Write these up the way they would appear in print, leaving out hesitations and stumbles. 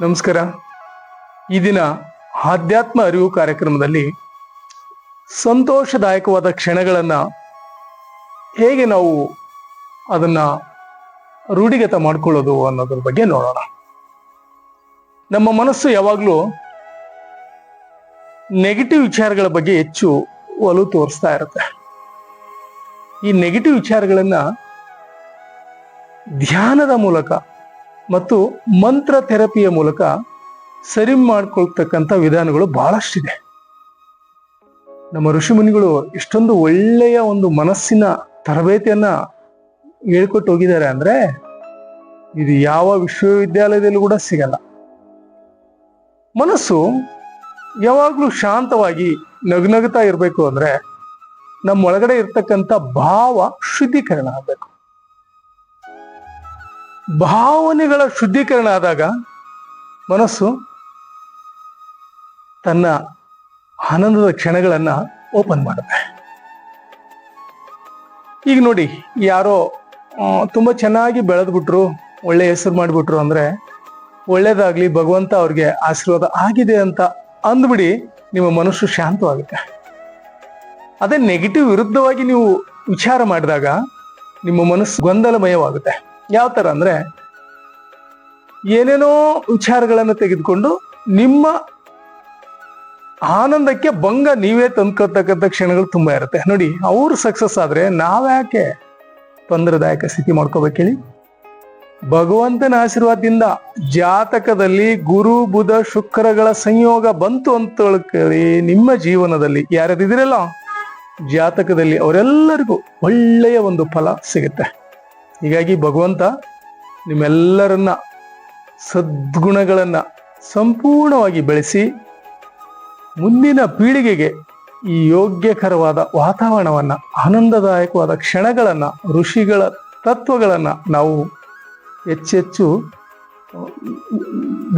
ನಮಸ್ಕಾರ. ಈ ದಿನ ಆಧ್ಯಾತ್ಮ ಅರಿವು ಕಾರ್ಯಕ್ರಮದಲ್ಲಿ ಸಂತೋಷದಾಯಕವಾದ ಕ್ಷಣಗಳನ್ನ ಹೇಗೆ ನಾವು ಅದನ್ನ ರೂಢಿಗತ ಮಾಡ್ಕೊಳ್ಳೋದು ಅನ್ನೋದ್ರ ಬಗ್ಗೆ ನೋಡೋಣ. ನಮ್ಮ ಮನಸ್ಸು ಯಾವಾಗಲೂ ನೆಗೆಟಿವ್ ವಿಚಾರಗಳ ಬಗ್ಗೆ ಹೆಚ್ಚು ಒಲವು ತೋರಿಸ್ತಾ ಇರುತ್ತೆ. ಈ ನೆಗೆಟಿವ್ ವಿಚಾರಗಳನ್ನ ಧ್ಯಾನದ ಮೂಲಕ ಮತ್ತು ಮಂತ್ರ ಥೆರಪಿಯ ಮೂಲಕ ಸರಿ ಮಾಡ್ಕೊಳ್ತಕ್ಕಂಥ ವಿಧಾನಗಳು ಬಹಳಷ್ಟಿದೆ. ನಮ್ಮ ಋಷಿಮುನಿಗಳು ಇಷ್ಟೊಂದು ಒಳ್ಳೆಯ ಒಂದು ಮನಸ್ಸಿನ ತರಬೇತಿಯನ್ನ ಹೇಳ್ಕೊಟ್ಟು ಹೋಗಿದ್ದಾರೆ ಅಂದ್ರೆ ಇದು ಯಾವ ವಿಶ್ವವಿದ್ಯಾಲಯದಲ್ಲೂ ಕೂಡ ಸಿಗಲ್ಲ. ಮನಸ್ಸು ಯಾವಾಗ್ಲೂ ಶಾಂತವಾಗಿ ನಗುನಗುತ್ತಾ ಇರಬೇಕು ಅಂದ್ರೆ ನಮ್ಮ ಒಳಗಡೆ ಇರ್ತಕ್ಕಂಥ ಭಾವ ಶುದ್ಧೀಕರಣ ಆಗಬೇಕು. ಭಾವನೆಗಳ ಶುದ್ಧೀಕರಣ ಆದಾಗ ಮನಸ್ಸು ತನ್ನ ಆನಂದದ ಕ್ಷಣಗಳನ್ನ ಓಪನ್ ಮಾಡುತ್ತೆ. ಈಗ ನೋಡಿ, ಯಾರೋ ತುಂಬಾ ಚೆನ್ನಾಗಿ ಬೆಳೆದ್ಬಿಟ್ರು, ಒಳ್ಳೆ ಹೆಸರು ಮಾಡಿಬಿಟ್ರು ಅಂದ್ರೆ ಒಳ್ಳೇದಾಗ್ಲಿ, ಭಗವಂತ ಅವ್ರಿಗೆ ಆಶೀರ್ವಾದ ಆಗಿದೆ ಅಂತ ಅಂದ್ಬಿಡಿ, ನಿಮ್ಮ ಮನಸ್ಸು ಶಾಂತವಾಗುತ್ತೆ. ಅದೇ ನೆಗೆಟಿವ್ ವಿರುದ್ಧವಾಗಿ ನೀವು ವಿಚಾರ ಮಾಡಿದಾಗ ನಿಮ್ಮ ಮನಸ್ಸು ಗೊಂದಲಮಯವಾಗುತ್ತೆ. ಯಾವ ತರ ಅಂದ್ರೆ ಏನೇನೋ ವಿಚಾರಗಳನ್ನು ತೆಗೆದುಕೊಂಡು ನಿಮ್ಮ ಆನಂದಕ್ಕೆ ಭಂಗ ನೀವೇ ತಂದ್ಕೊಳ್ತಕ್ಕಂಥ ಕ್ಷಣಗಳು ತುಂಬಾ ಇರುತ್ತೆ. ನೋಡಿ, ಅವ್ರು ಸಕ್ಸಸ್ ಆದ್ರೆ ನಾವ್ಯಾಕೆ ತೊಂದರೆದಾಯಕ ಸ್ಥಿತಿ ಮಾಡ್ಕೋಬೇಕು ಹೇಳಿ? ಭಗವಂತನ ಆಶೀರ್ವಾದದಿಂದ ಜಾತಕದಲ್ಲಿ ಗುರು ಬುಧ ಶುಕ್ರಗಳ ಸಂಯೋಗ ಬಂತು ಅಂತ ಹೇಳ್ಕೊಳ್ಳಿ. ನಿಮ್ಮ ಜೀವನದಲ್ಲಿ ಯಾರ್ಯಾರಿದಿರಲ್ಲ ಜಾತಕದಲ್ಲಿ ಅವರೆಲ್ಲರಿಗೂ ಒಳ್ಳೆಯ ಒಂದು ಫಲ ಸಿಗುತ್ತೆ. ಹೀಗಾಗಿ ಭಗವಂತ ನಿಮ್ಮೆಲ್ಲರನ್ನ ಸದ್ಗುಣಗಳನ್ನ ಸಂಪೂರ್ಣವಾಗಿ ಬೆಳೆಸಿ ಮುಂದಿನ ಪೀಳಿಗೆಗೆ ಈ ಯೋಗ್ಯಕರವಾದ ವಾತಾವರಣವನ್ನ, ಆನಂದದಾಯಕವಾದ ಕ್ಷಣಗಳನ್ನ, ಋಷಿಗಳ ತತ್ವಗಳನ್ನ ನಾವು ಹೆಚ್ಚೆಚ್ಚು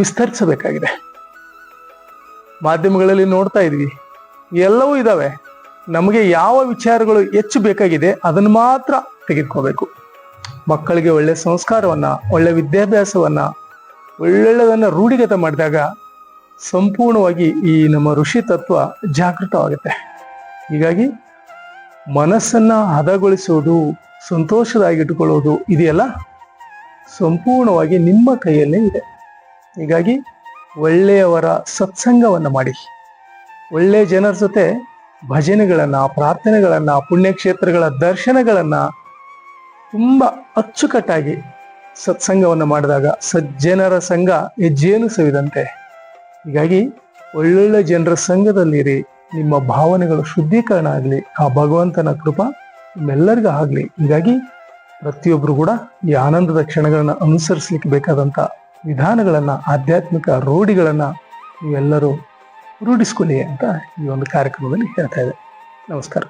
ವಿಸ್ತರಿಸಬೇಕಾಗಿದೆ. ಮಾಧ್ಯಮಗಳಲ್ಲಿ ನೋಡ್ತಾ ಇದ್ವಿ, ಎಲ್ಲವೂ ಇದಾವೆ. ನಮಗೆ ಯಾವ ವಿಚಾರಗಳು ಹೆಚ್ಚು ಬೇಕಾಗಿದೆ ಅದನ್ನು ಮಾತ್ರ ತೆಗೆದುಕೋಬೇಕು. ಮಕ್ಕಳಿಗೆ ಒಳ್ಳೆ ಸಂಸ್ಕಾರವನ್ನ, ಒಳ್ಳೆ ವಿದ್ಯಾಭ್ಯಾಸವನ್ನ, ಒಳ್ಳೆಯದನ್ನ ರೂಢಿಗತ ಮಾಡಿದಾಗ ಸಂಪೂರ್ಣವಾಗಿ ಈ ನಮ್ಮ ಋಷಿ ತತ್ವ ಜಾಗೃತವಾಗುತ್ತೆ. ಹೀಗಾಗಿ ಮನಸ್ಸನ್ನ ಹದಗೊಳಿಸುವುದು, ಸಂತೋಷದಾಗಿಟ್ಟುಕೊಳ್ಳೋದು ಇದೆಯಲ್ಲ, ಸಂಪೂರ್ಣವಾಗಿ ನಿಮ್ಮ ಕೈಯಲ್ಲೇ ಇದೆ. ಹೀಗಾಗಿ ಒಳ್ಳೆಯವರ ಸತ್ಸಂಗವನ್ನ ಮಾಡಿ, ಒಳ್ಳೆಯ ಜನರ ಜೊತೆ ಭಜನೆಗಳನ್ನ, ಪ್ರಾರ್ಥನೆಗಳನ್ನ, ಪುಣ್ಯಕ್ಷೇತ್ರಗಳ ದರ್ಶನಗಳನ್ನ ತುಂಬಾ ಅಚ್ಚುಕಟ್ಟಾಗಿ ಸತ್ಸಂಗವನ್ನು ಮಾಡಿದಾಗ ಸಜ್ಜನರ ಸಂಘ ಹೆಜ್ಜೇನು ಸವಿದಂತೆ. ಹೀಗಾಗಿ ಒಳ್ಳೊಳ್ಳೆ ಜನರ ಸಂಘದಲ್ಲಿರಿ, ನಿಮ್ಮ ಭಾವನೆಗಳು ಶುದ್ಧೀಕರಣ ಆಗಲಿ, ಆ ಭಗವಂತನ ಕೃಪಾ ನಿಮ್ಮೆಲ್ಲರಿಗೂ ಆಗಲಿ. ಹೀಗಾಗಿ ಪ್ರತಿಯೊಬ್ಬರು ಕೂಡ ಈ ಆನಂದದ ಕ್ಷಣಗಳನ್ನ ಅನುಸರಿಸಲಿಕ್ಕೆ ಬೇಕಾದಂಥ ವಿಧಾನಗಳನ್ನ, ಆಧ್ಯಾತ್ಮಿಕ ರೂಢಿಗಳನ್ನ ನೀವೆಲ್ಲರೂ ರೂಢಿಸ್ಕೊಳ್ಳಿ ಅಂತ ಈ ಒಂದು ಕಾರ್ಯಕ್ರಮದಲ್ಲಿ ಹೇಳ್ತಾ ಇದೆ. ನಮಸ್ಕಾರ.